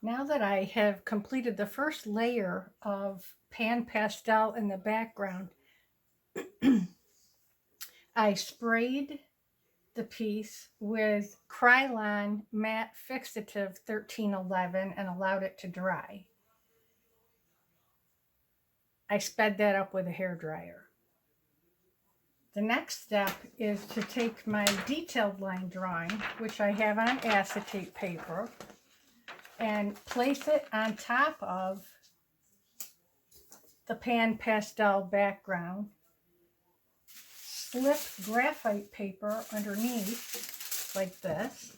Now that I have completed the first layer of pan pastel in the background, I sprayed the piece with Krylon Matte Fixative 1311 and allowed it to dry. I sped that up with a hairdryer. The next step is to take my detailed line drawing, which I have on acetate paper, and place it on top of the pan pastel background. Slip graphite paper underneath like this.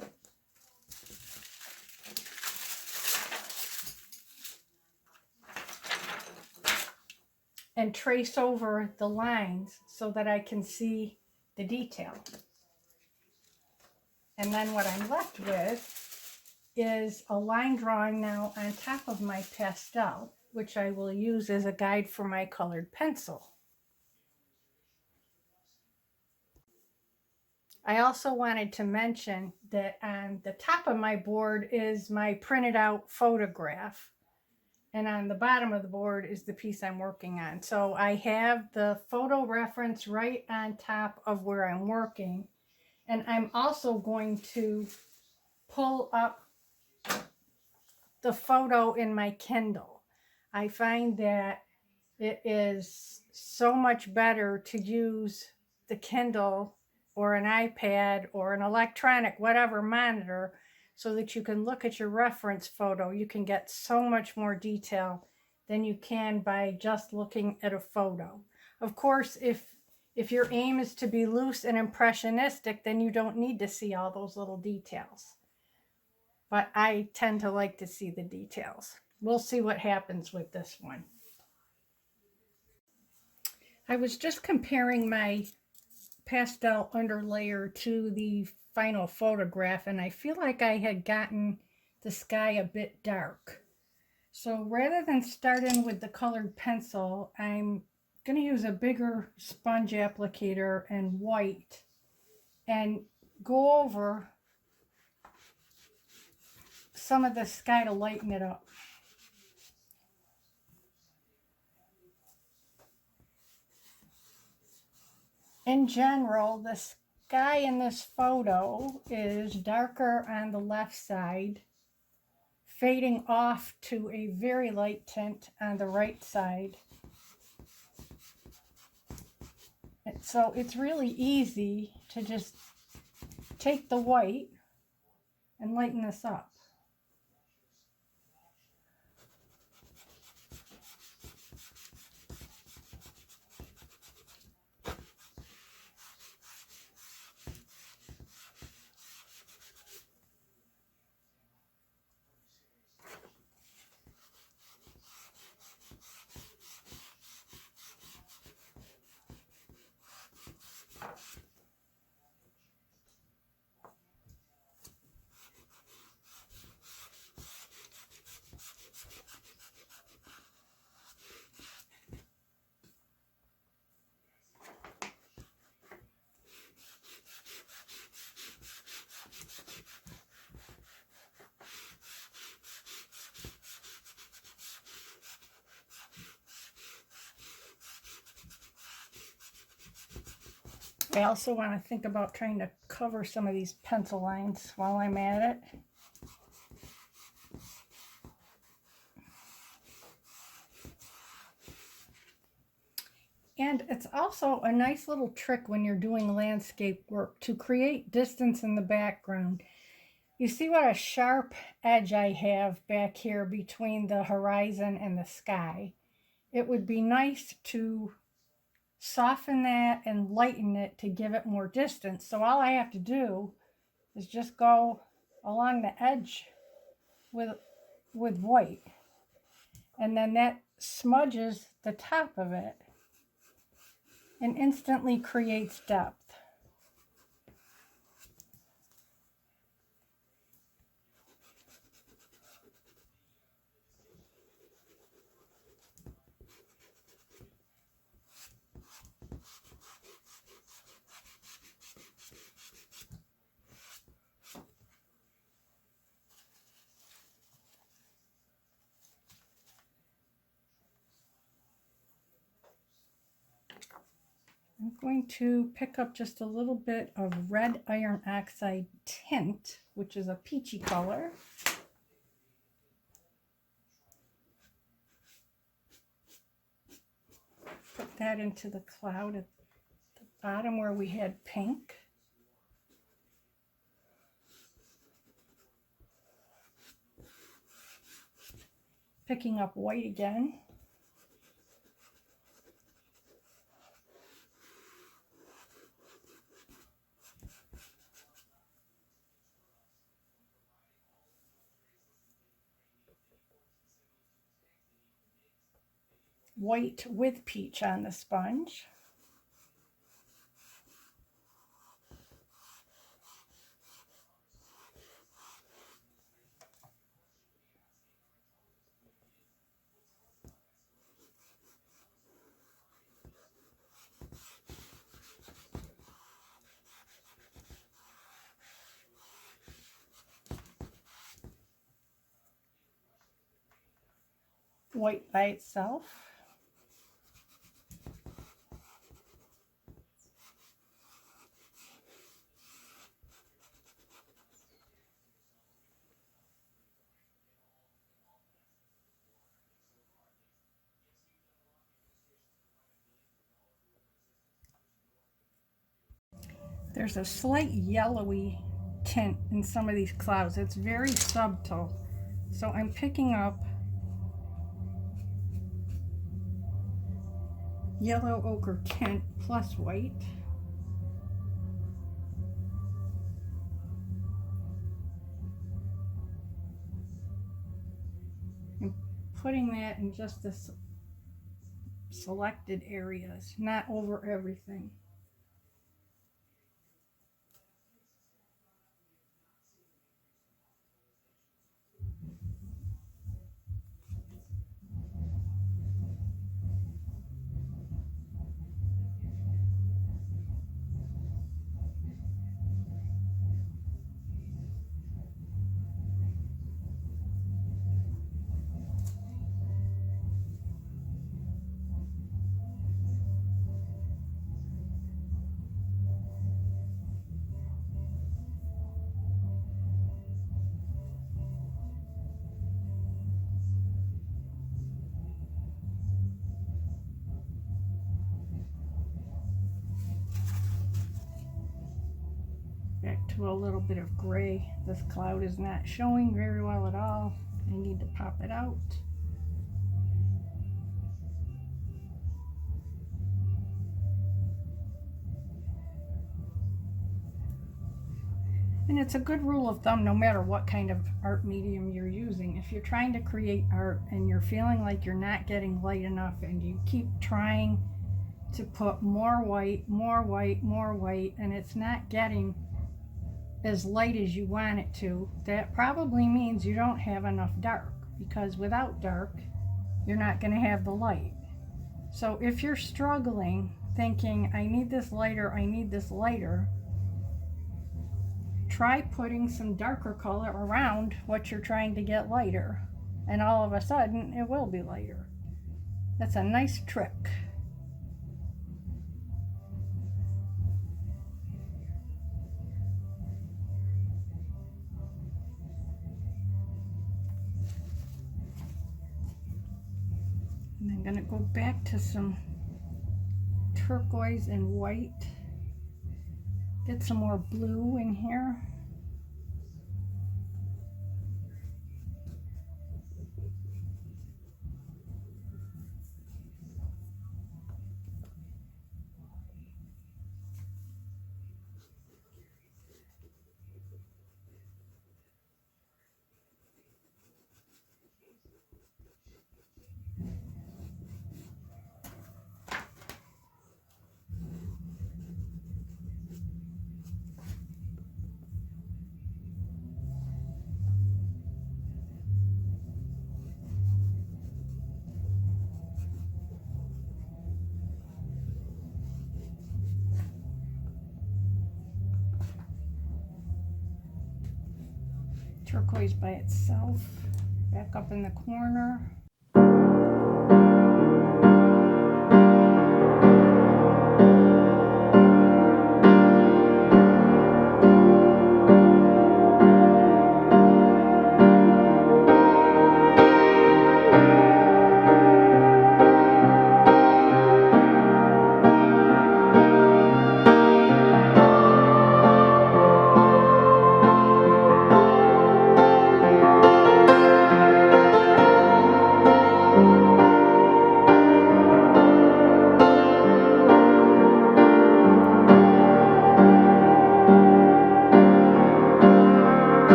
And trace over the lines so that I can see the detail. And then what I'm left with is a line drawing now on top of my pastel, which I will use as a guide for my colored pencil. I also wanted to mention that on the top of my board is my printed out photograph, and on the bottom of the board is the piece I'm working on. So I have the photo reference right on top of where I'm working, and I'm also going to pull up the photo in my Kindle. I find that it is so much better to use the Kindle or an iPad or an electronic, whatever monitor, so that you can look at your reference photo. You can get so much more detail than you can by just looking at a photo. Of course, if your aim is to be loose and impressionistic, then you don't need to see all those little details. But I tend to like to see the details. We'll see what happens with this one. I was just comparing my pastel underlayer to the final photograph, and I feel like I had gotten the sky a bit dark. So rather than starting with the colored pencil, I'm going to use a bigger sponge applicator and white and go over some of the sky to lighten it up. In general, the sky in this photo is darker on the left side, fading off to a very light tint on the right side. And so it's really easy to just take the white and lighten this up. I also want to think about trying to cover some of these pencil lines while I'm at it. And it's also a nice little trick when you're doing landscape work to create distance in the background. You see what a sharp edge I have back here between the horizon and the sky. It would be nice to soften that and lighten it to give it more distance. So all I have to do is just go along the edge with white, and then that smudges the top of it and instantly creates depth. I'm going to pick up just a little bit of red iron oxide tint, which is a peachy color. Put that into the cloud at the bottom where we had pink. Picking up white again. White with peach on the sponge. White by itself. There's a slight yellowy tint in some of these clouds. It's very subtle. So I'm picking up yellow ochre tint plus white. And putting that in just the selected areas, not over everything. Back to a little bit of gray. This cloud is not showing very well at all. I need to pop it out. And it's a good rule of thumb, no matter what kind of art medium you're using. If you're trying to create art and you're feeling like you're not getting light enough and you keep trying to put more white, more white, more white, and it's not getting as light as you want it to, that probably means you don't have enough dark, because without dark, you're not going to have the light. So if you're struggling, thinking, I need this lighter, I need this lighter, try putting some darker color around what you're trying to get lighter, and all of a sudden it will be lighter. That's a nice trick. And I'm going to go back to some turquoise and white. Get some more blue in here. Turquoise by itself, back up in the corner.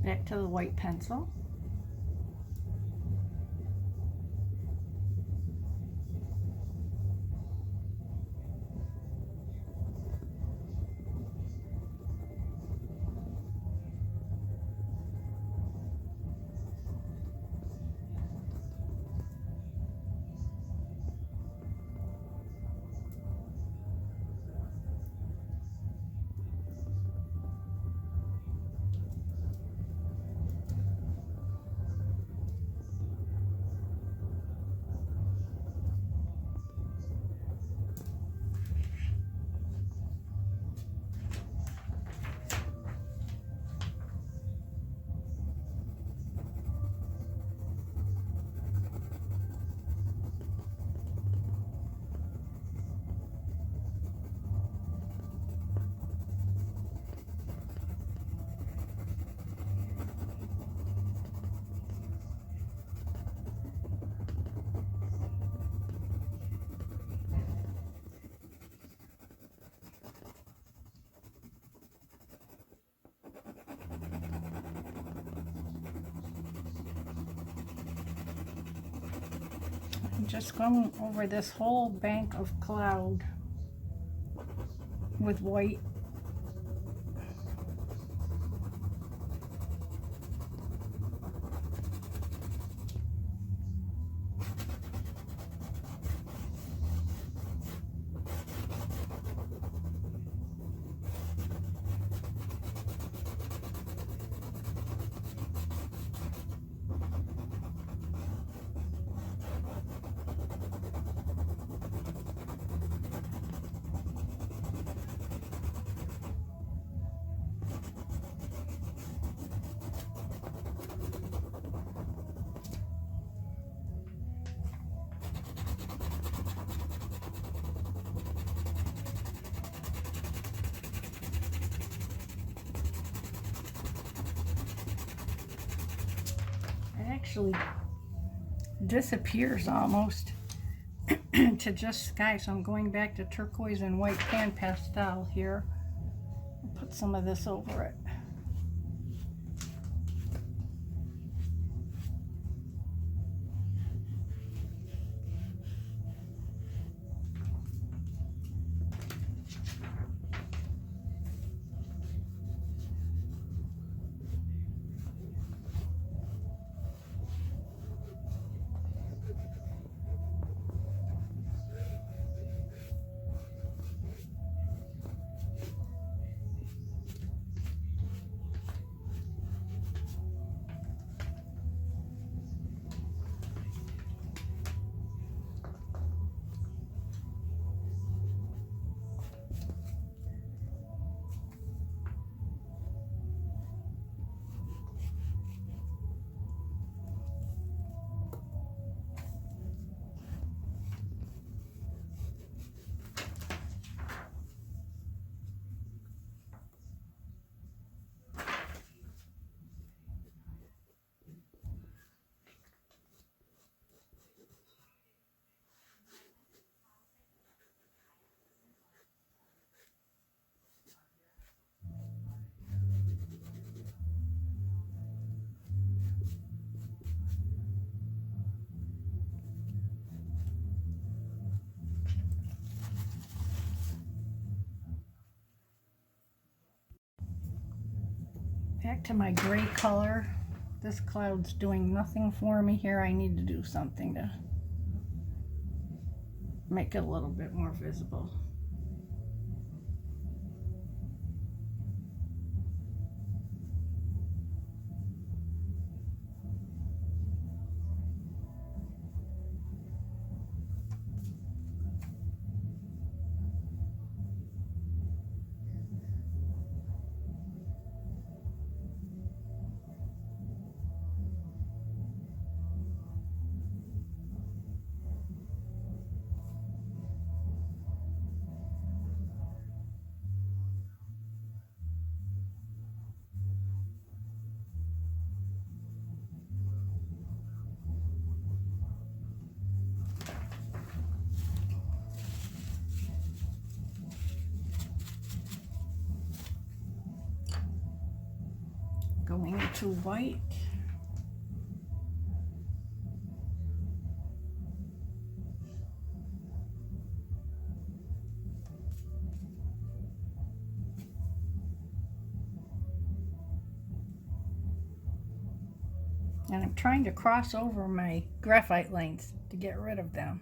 Back to the white pencil. I'm just going over this whole bank of cloud with white. Actually disappears almost to just sky, so I'm going back to turquoise and white pan pastel here. I'll put some of this over it. Back to my gray color. This cloud's doing nothing for me here. I need to do something to make it a little bit more visible. too white. And I'm trying to cross over my graphite lines to get rid of them.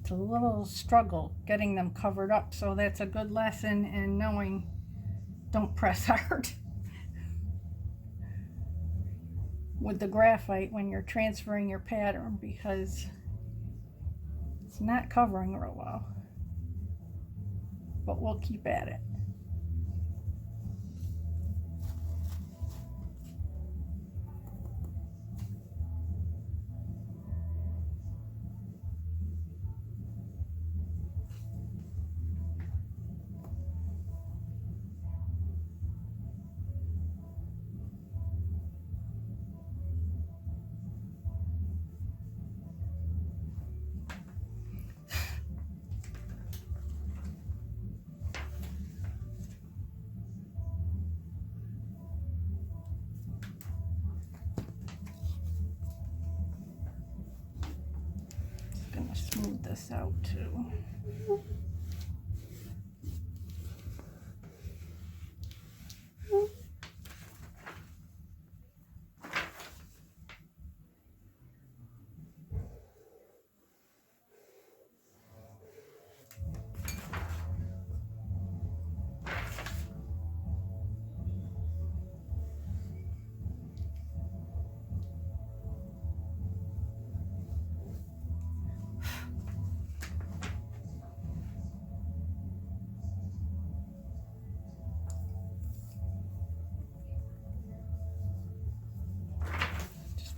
It's a little struggle getting them covered up, so that's a good lesson in knowing don't press hard with the graphite when you're transferring your pattern, because it's not covering real well. But we'll keep at it. Gonna smooth this out too.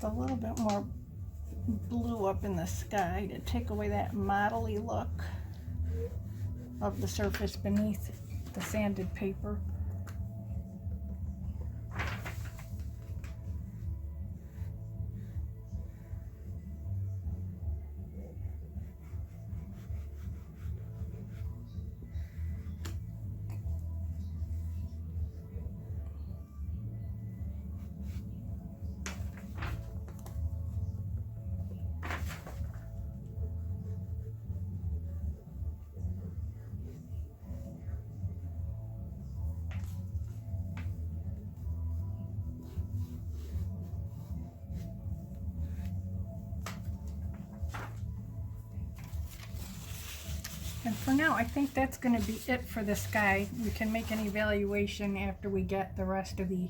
A little bit more blue up in the sky to take away that modelly look of the surface beneath the sanded paper. And for now, I think that's going to be it for the sky. We can make an evaluation after we get the rest of the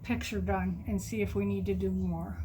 picture done and see if we need to do more.